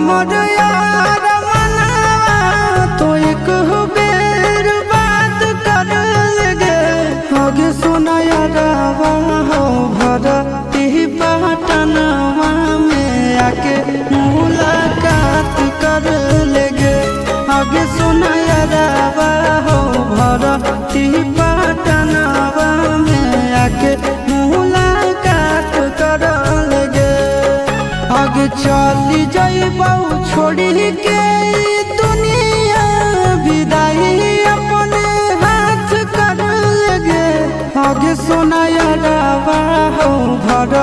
हमर यार मनवा तो एक बेर बात कर लगे आगे सुना यारवा हो भरती पटनवा में आके मुलाकात कर लगे आगे सुना यारवा हो भरती पटनवा में आके मुलाकात कर लगे आगे चली जाइबौ छोड़ी के दुनिया विदाई अपने हाथ कर लगे आगे सुना यारवा हो भर